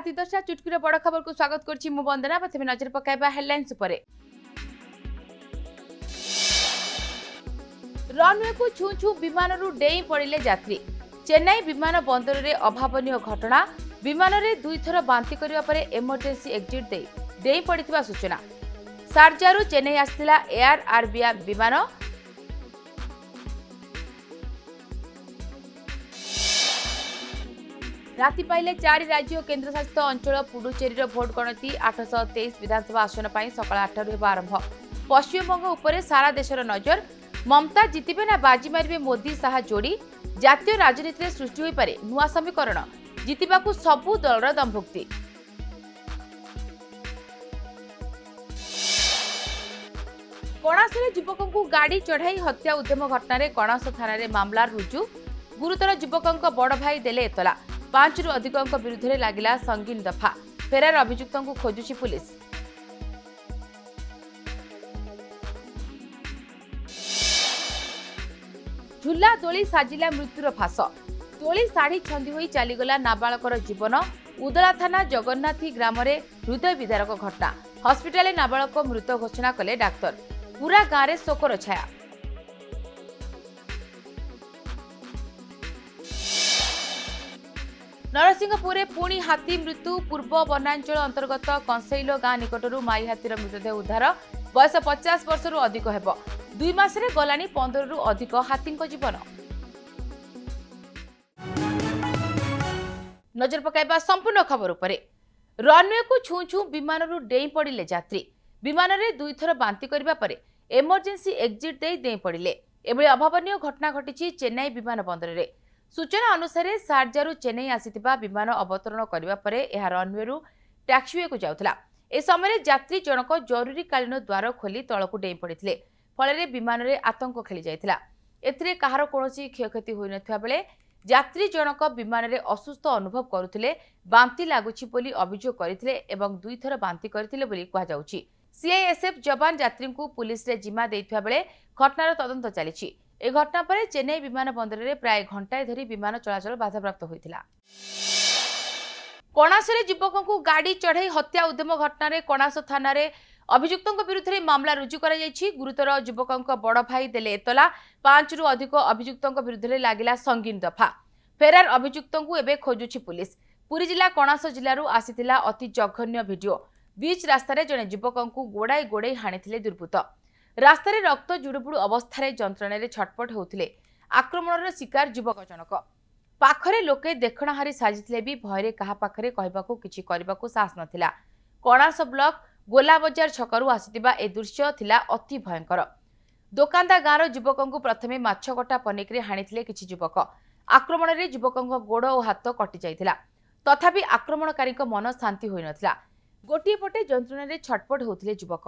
राति 10टा चुटकीर बड़ खबर को स्वागत करछि मु वंदना। प्रथमे नजर पकाइबा हेडलाइंस उपरे। रनवे को छू छू विमान डेई पड़िले यात्री। चेन्नई विमान बंदर रे अभावनीय घटना। विमान रे दुई थर बांति करिवा परे इमरजेंसी एग्जिट दे डेई पड़िथिबा सूचना। शारजारू चेन्नई आस्थिला एयर आरबिया विमान। राति पाइले 4 राज्य और केन्द्रशासित अंचल पुडुचेरी भोट गणति 823 विधानसभा आसन पर सकाल 8 रु आरंभ। पश्चिमबंग उपरे सारा देशर नजर। ममता जितिबे ना बाजी मारिबे मोदी साहा जोड़ी। जातीय राजनीति में सृष्टि होई पारे नुआ समीकरण। जितिबाकू सबु दलर दमभुक्ति। कणासरे युवकों गाड़ी चढ़ाई हत्या उद्यम घटना कणास थाना मामला रुजु। गुरुतर युवकों बड़ भाई देले एतला। 5 रु अधिक विरुद्ध में लगिला संगीन दफा। फेरार अभियुक्तों को खोजुची पुलिस। झुला दोली साजिला मृत्युर फास। दोली साड़ी छंदी होई चलीगला नाबालकर जीवन। उदला थाना जगन्नाथी ग्राम हृदय विदारक घटना। हस्पिटाल नाबालक मृत घोषणा कले डाक्तर। पूरा गाँव में शोकर छाया। नरसिंहपुर पुणी हाथी मृत्यु। पूर्व वनांचल अंतर्गत कंसैलो गाँ निकटर माई हाथीर मृतदेह उद्धार। बयस 50 वर्ष अधिक हेब। 2 मासरे गलानी 15 रु अधिक हाथी जीवन। नजर पकाइबा संपूर्ण खबर उपरे। रनवे को छू छू विमान डेई पड़िले यात्री। विमान रे दुई थर बांति करिबा परे इमरजेंसी एग्जिट दे पड़िले। एभली अभावनीय घटना घटिछि चेन्नई विमान बंदर रे। सूचना अनुसार शारजारू चेन्नई आसीथिबा विमान अवतरण करिबा परे एहा रनवेरू टैक्सीवे को जाउथला। ए समय यात्री जनक जरूरीकालीन द्वार खोली तळकु डेई पड़िथिले। फଳରେ विमान रे आतंक खेली जाइथिला। एथिरे काहार कोनोसी क्षयक्षति होई नथिबा बेले यात्री जनक विमान रे असुस्थ अनुभव करुथिले। बांति लागुछि बोली अभियोग करिथिले एवं दुई थर बांति करिथिले बोली कुहा जाउछि। सीआईएसएफ जवान यात्री को पुलिस रे जिम्मा देइथिबा बेले घटनार तदंत चलिछि। ए घटना पर चेन्नई विमान बंदर रे प्राय घंटाए धरी विमान चलाचल बाधाप्राप्त होइथिला। कणासरे युवकों को गाड़ी चढ़ाई हत्या उद्यम घटना कणास थाना अभियुक्तों विरुद्ध में मामला रुजु कर गुरुतर युवकों बड़ भाई देले एतला। 5 रु अधिक अभियुक्तों विरुद्ध में लगिला संगीन दफा। फेरार अभियुक्तों को एबे खोजुछि पुलिस। पुरी जिला कणास जिलू आसीथिला अति जघन्य वीडियो। बीच रास्तार जड़े युवकों को गोड़ाई गोड़ाई हाणिथिले दुर्बृत्त। रास्तार रक्त जुड़ुबुड़ु अवस्था जंत्रण छटपट होते। आक्रमण शिकार युवक जनक। पाखरे लोके देखणाहारी साजिथिले भी भयरे कहा पाखरे कहबाकू किछि करबाकू साहस नथिला। कणास ब्लॉक गोला बजार छकरू आसीथिबा ए दृश्य थिला अति भयंकर। दोकानदा गाँव युवकों को प्रथमे माछकटा पनिक हाणिथिले किछि युवक। आक्रमण रे युवकों गोड़ और हाथ कटि जाइथिला। तथापि आक्रमणकारी मन शांति होई नथिला। गोटिए पटे जंत्रण छटपट होते युवक।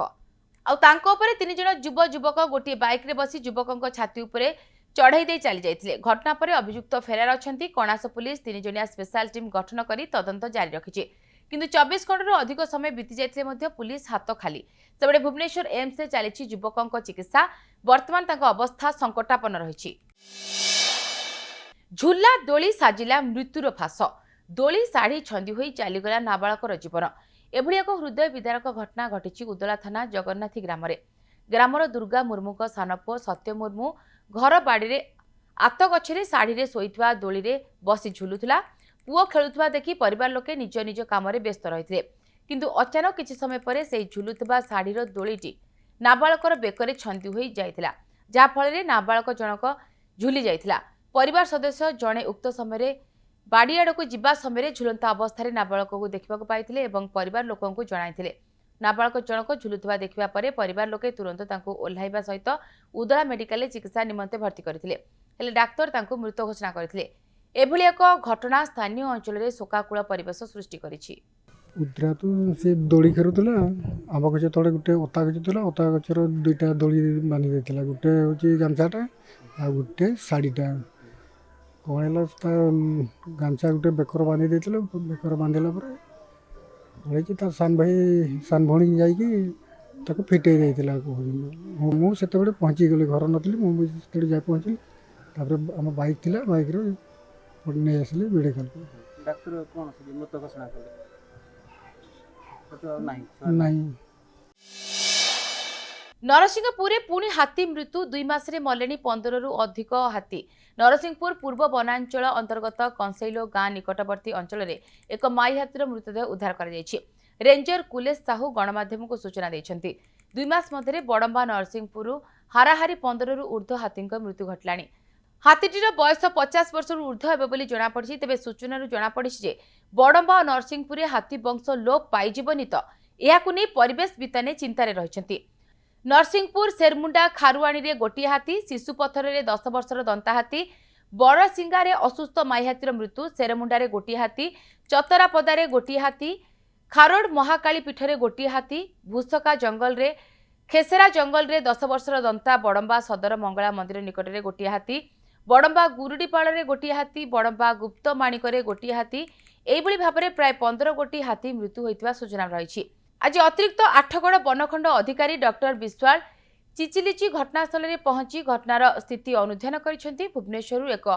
आउ तांको उपरे 3 जण युवक गोटे बाइक रे बसी युवकों छाती उपरे चढ़ाई दे चली जाइथिले। घटना पर अभियुक्त फेरार अछंती। कणास पुलिस 3 जणिया स्पेशल टीम गठन करी तदंत जारी रखिछि। किंतु 24 घंटा अधिक समय बीती जाइथिले मध्य पुलिस हाथ खाली। सेबडे भुवनेश्वर एम्स रे चलिछि युवकों चिकित्सा। वर्तमान तांको अवस्था संकटापन्न रहिछि। झुला दोली साजिला मृत्युर फास। दोली साड़ी छंदी होई चलीगला नाबालकर जीवन। एभली एक हृदय विदारक घटना घटिछि उदला थाना जगन्नाथी ग्रामर दुर्गा मुर्मू का सान पुओ सत्य मुर्मू घर बाड़ी आत गछरे साड़ी रे सोईथवा दोली रे बसी झुलुथला। पुओ खेलुथवा देखि परिवार लोके निज निज काम रे व्यस्त रहिथिले। किंतु अचानक किछि समय परे सेही झुलुथवा साड़ीर दोलीटी नाबालकर बेकरे छंदी होई जाइथिला। जा फଳରେ नाबालक जनक झुली जाइथिला। परिवार सदस्य जणे उक्त समय बाड़ी आड़क जिबा समय झुलंता अवस्था नाबालक को देखा पाइथिले एवं परिवार लोकों को जणाइथिले। नाबालक जनक झुलुथवा देखिबा परे परिवार लोके तुरंत तांको ओल्हाइबा सहित उदला मेडिकल चिकित्सा निमंते भर्ती करथिले। हेले डाक्तर तांको मृत घोषणा करथिले। एभली एक घटना स्थानीय अंचल रे शोकाकुल परिवेश सृष्टि करिछि। उद्रा तो से दोली खेरुतला। आंब गछ तळे गुटे ओता गछ थला। ओता गछर दुईटा दोली बांधी देथिला। गुटे होची गामछाटा आ गुटे साड़ीटा। कहला गामछा गुटे बेकर बांधी देथिला। बेकर बांधिला परे हळेची तार सान भणी जाईकी ताको फिटे देथिला। मु सेते बेले पहुंची गेली। घर नथली मु सेते जाय पहुंची। तापर हम बाइक थिला। बाइक रे ने आसले मेडिकल। डाक्टर कोन से मृत घोषणा कले? ନାହିଁ। ନରସିଂହପୁରରେ ପୁଣି ହାତୀ ମୃତ୍ୟୁ 2 ମାସରେ ମଲେଣି 15ରୁ ଅଧିକ ହାତୀ। ନରସିଂହପୁର ପୂର୍ବ ବନାଞ୍ଚଳ ଅନ୍ତର୍ଗତ କଂସେଇଲୋ ଗାଁ ନିକଟବର୍ତ୍ତୀ ଅଞ୍ଚଳରେ ଏକ ମାଇ ହାତୀର ମୃତଦେହ ଉଦ୍ଧାର କରାଯାଇଛି। ରେଞ୍ଜର କୁଲେଶ ସାହୁ ଗଣମାଧ୍ୟମକୁ ସୂଚନା ଦେଇଛନ୍ତି। 2 ମାସ ମଧ୍ୟରେ ବଡମ୍ବା ନରସିଂହପୁରରୁ ହାରାହାରି 15ରୁ ଉର୍ଦ୍ଧ୍ୱ ହାତୀଙ୍କ ମୃତ୍ୟୁ ଘଟିଲାଣି। ହାତୀଟିର ବୟସ 50 ବର୍ଷରୁ ଉର୍ଦ୍ଧ୍ୱ ହେବ ବୋଲି ଜଣାପଡ଼ିଛି। ତେବେ ସୂଚନାରୁ ଜଣାପଡ଼ିଛି ଯେ ବଡମ୍ବା ଓ ନରସିଂହପୁରରେ ହାତୀ ବଂଶ ଲୋପ ପାଇଯିବନି ତ ଏହାକୁ ନେଇ ପରିବେଶବିତ୍ମାନେ ଚିନ୍ତାରେ ରହିଛନ୍ତି। ନରସିଂହପୁର ସେରମୁଣ୍ଡା ଖାରୁଆଣୀରେ ଗୋଟିଏ ହାତୀ, ଶିଶୁପଥରରେ 10 ବର୍ଷର ଦନ୍ତା ହାତୀ, ବଡ଼ସିଙ୍ଗାରେ ଅସୁସ୍ଥ ମାଇହାତୀର ମୃତ୍ୟୁ, ସେରମୁଣ୍ଡାରେ ଗୋଟିଏ ହାତୀ, ଚତରାପଦାରେ ଗୋଟିଏ ହାତୀ, ଖାରୋଡ ମହାକାଳୀ ପୀଠରେ ଗୋଟିଏ ହାତୀ, ଭୂସକା ଜଙ୍ଗଲରେ ଖେସେରା ଜଙ୍ଗଲରେ 10 ବର୍ଷର ଦନ୍ତା, ବଡମ୍ବା ସଦର ମଙ୍ଗଳା ମନ୍ଦିର ନିକଟରେ ଗୋଟିଏ ହାତୀ, ବଡମ୍ବା ଗୁରୁଡିପାଳରେ ଗୋଟିଏ ହାତୀ, ବଡମ୍ବା ଗୁପ୍ତମାଣିକରେ ଗୋଟିଏ ହାତୀ, ଏହିଭଳି ଭାବରେ ପ୍ରାୟ 15 ଗୋଟି ହାତୀ ମୃତ୍ୟୁ ହୋଇଥିବା ସୂଚନା ରହିଛି। ଆଜି ଅତିରିକ୍ତ ଆଠଗଡ଼ ବନଖଣ୍ଡ ଅଧିକାରୀ ଡକ୍ଟର ବିଶ୍ୱାଳ ଚିଚିଲିଚି ଘଟଣାସ୍ଥଳରେ ପହଞ୍ଚି ଘଟଣାର ସ୍ଥିତି ଅନୁଧ୍ୟାନ କରିଛନ୍ତି। ଭୁବନେଶ୍ୱରରୁ ଏକ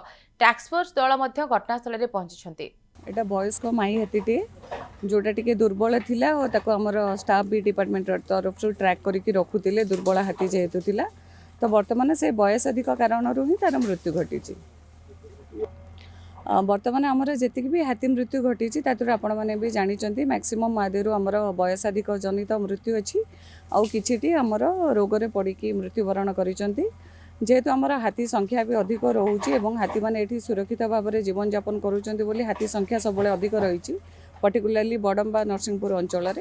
ଟାସ୍କଫୋର୍ସ ଦଳ ମଧ୍ୟ ଘଟଣାସ୍ଥଳରେ ପହଞ୍ଚିଛନ୍ତି। ଏଟା ବୟସ୍କ ମାଇ ହାତୀଟିଏ जोटा टिके दुर्बल थिला और ताको हमर स्टाफ भी डिपार्टमेंट तरफ ट्रैक करके रखुतिले दुर्बल हाथी जेहेतु थिला तो वर्तमान से बयस अधिक कारण ही तार मृत्यु घटी। वर्तमान आमर जी भी हाथी मृत्यु घटी आपण मैंने भी जानी मैक्सिमम आदिर आमर बयसाधिक जनित मृत्यु अच्छी आउ कि आमर रोग पड़ी मृत्युवरण कर जेहेतु आमर हाथी संख्या भी अधिक रोचे और हाथी मैंने ये सुरक्षित भाव में जीवन यापन करुँच हाथी संख्या सब अधिक रही पर्टिकुलाली बडम्बा नरसिंहपुर अंचल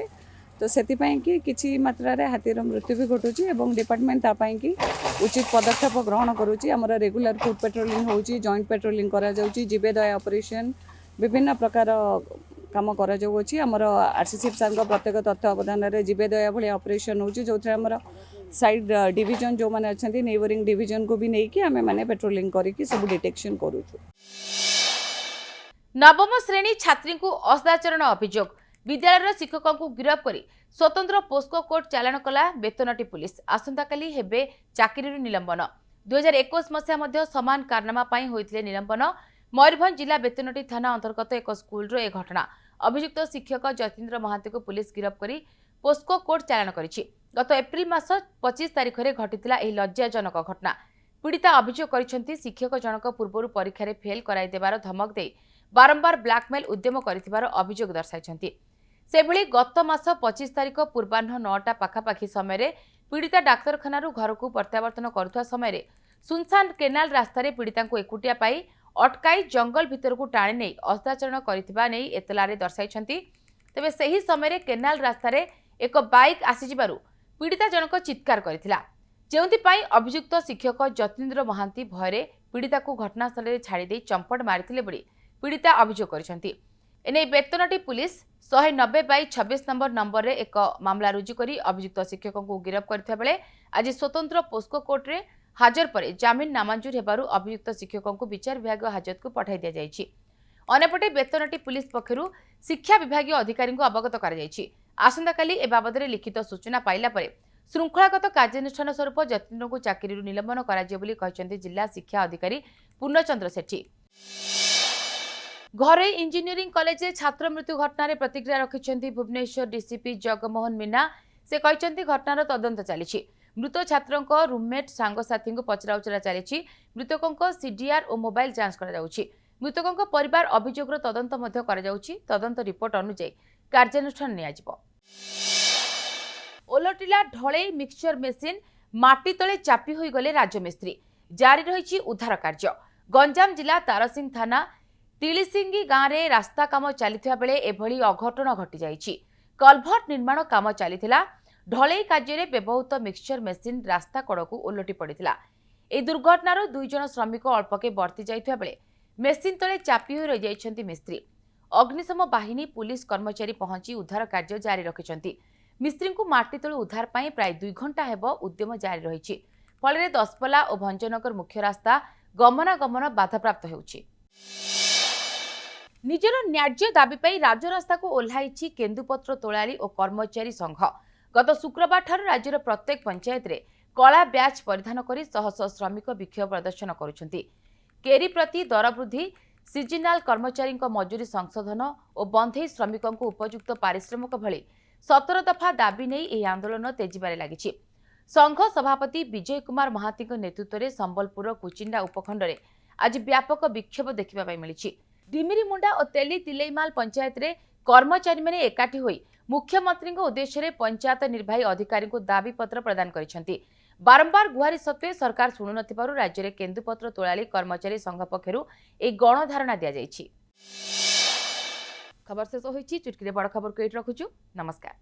तो से कि मात्रा हाथीर मृत्यु भी घटुची और डिपार्टमेंट तापाई कि उचित पदक्षेप ग्रहण करुँची आमर रेगुलर फुड पेट्रोलिंग होची जॉइंट पेट्रोलिंग करा जाउची जीवेदया ऑपरेशन विभिन्न प्रकार काम करा जाउची आमर आरसीसी सार प्रत्येक तत्वावधान में जीवेदया भाई ऑपरेशन होची जो आमर साइड डिवीजन जो मैंने अच्छा नेबरिंग डिवीजन को भी नहीं आम मैंने पेट्रोलिंग करके सब डिटेक्शन करूँ। नवम श्रेणी छात्री को असदाचरण अभियोग विद्यालय शिक्षकों को गिरफ्त कर स्वतंत्र पोस्को कोर्ट चालाण कला बेतनटी पुलिस आसंताकाली हेबे चाकरी निलंबन 2021 मसीहा मध्य समान कारनामा पाई होइथिले निलंबन मयूरभंज जिला बेतनटी थाना अंतर्गत एक स्कूल रो ए घटना अभियुक्त शिक्षक जतीन्द्र महांती को पुलिस गिरफ्त कर पोस्को कोर्ट चालाण करिछि। गत एप्रिल मास 25 तारिख में घटिथिला एही लज्जाजनक घटना पीड़िता अभियोग करिसेंती शिक्षक जनक पूर्वरु परीक्षा रे फेल कराई देबार धमक दे बारंबार ब्लैकमेल उद्यम करिथिबार अभियोग दर्शाइछंती। सेभଳି गत मास 25 तारिख पूर्वाह्न 9टा पाखापाखि समय पीड़िता डाक्तरखाना घर को प्रत्यावर्तन करुवा समय सुनसान केनाल रास्तार पीड़िता को एकुटिया पाई अटकाई जंगल भितर को टाणी नहीं असदाचरण करिथिबा नै एतलारे दर्शाइछंती। तेबे सही समय केनाल रास्तार एक बाइक आसीजिबारु पीड़िता जनक चित्कार करिथिला जेउंथिपाई अभियुक्त शिक्षक जतीन्द्र महांती भयरे पीड़िता को घटनास्थल छाड़ी दे चंपट मारिथिले बोली पीड़िता अभियोग करिसेंती। एने बेतनटी पुलिस 190/26 नंबर रे एक मामला रुजु करी अभियुक्त शिक्षकों को गिरफ्त करथिबा बेले आज स्वतंत्र पोस्को कोर्ट रे हाजर पर जामिन नामंजूर हेबारु अभियुक्त शिक्षकों को विचार विभाग हाजत को पठाई दिया जायछि। अनेपटे बेतनटी पुलिस पक्षरु शिक्षा विभाग अधिकारी को अवगत करा जायछि। आसंताकाली ए बाबद रे लिखित सूचना पाइला परे श्रृंखलागत कार्यानुष्ठान स्वरूप जतीन्द्र को चाकरी निलंबन कराଯିବ ବୋଲି କହିଛନ୍ତି जिला शिक्षा अधिकारी पूर्णचंद्र सेठी। घरे इंजीनियरिंग कॉलेज छात्र मृत्यु घटना प्रतिक्रिया रखिंट भुवनेश्वर डीसीपी जगमोहन मीना। से कहते घटनार तदंत चली मृत छात्रों रूममेट सांगसाथी को पचराउचरा चली मृतकों सीडीआर और मोबाइल जांच कर मृतकों परिवार अभियोगर तदंत तदंत रिपोर्ट अनुଯାୟୀ कार्यानुष्ठान नियाजिबो। ओलटिला ढले मिक्सचर मेसीन माटी तले चापी होई गले राजमिस्त्री जारी रही उद्धार कार्य। गंजाम जिला तारसिंह थाना तिलिसिंगी गाँव में रास्ता काम चलता बेले एभली अघटन घटी जाइछि। कलभर्ट निर्माण काम चलीथिला ढलई कार्य व्यवहृत मिक्सचर मेसीन रास्ता कड़कू ओलटि पड़िथिला। ए दुर्घटनार 2 जण श्रमिक अल्पके बर्ती जाइथिबा बेले मेसीन तले चापी होई रहि जाइछन्ति मिस्त्री। अग्निशम बाहिनी पुलिस कर्मचारी पहुंची उद्धार कार्य जारी रखिछन्ति। मिस्त्री को माटी तले उद्धार पाई प्राय 2 घंटा हेब उद्यम जारी रहिछि। फल दसपला और भंजनगर मुख्य रास्ता गमनागमन बाधाप्राप्त हेउछि। निजर न्याज्य दाबी पाई राजरास्ता को ओह्लाई केन्दुपत्र तोलाली और कर्मचारी संघ। गत शुक्रवार ठार राज्यर प्रत्येक पंचायत रे कला ब्याच परिधान करी शह शह श्रमिक विक्षोभ प्रदर्शन करुछन्ति। केरी प्रति दर वृद्धि सीजनाल कर्मचारी मजूरी संशोधन और बंधई श्रमिकों उपयुक्त पारिश्रमिक भली 17 दफा दाबी नहीं ଏହି आंदोलन तेजिबारे लागिछि। संघ सभापति विजय कुमार महाती नेतृत्व में संबलपुर कुचिंडा उपखंड में आज व्यापक विक्षोभ देखा मिली। डिमिरीमुंडा और तेली तिलैमाल पंचायत रे कर्मचारी मैंने एकाठी होई मुख्यमंत्री उद्देश्य पंचायत निर्वाही अधिकारी को दाबी पत्र प्रदान करिसेंति। बारंबार गुहारी सत्वे सरकार शुणु नथिबारु राज्य में केन्दुपत्र तोलाली कर्मचारी संघ पक्षरु एक गणधारणा दिया जायछि। खबर शेष होईछि। चुटकी बड़ खबर को एट रखुछु। नमस्कार।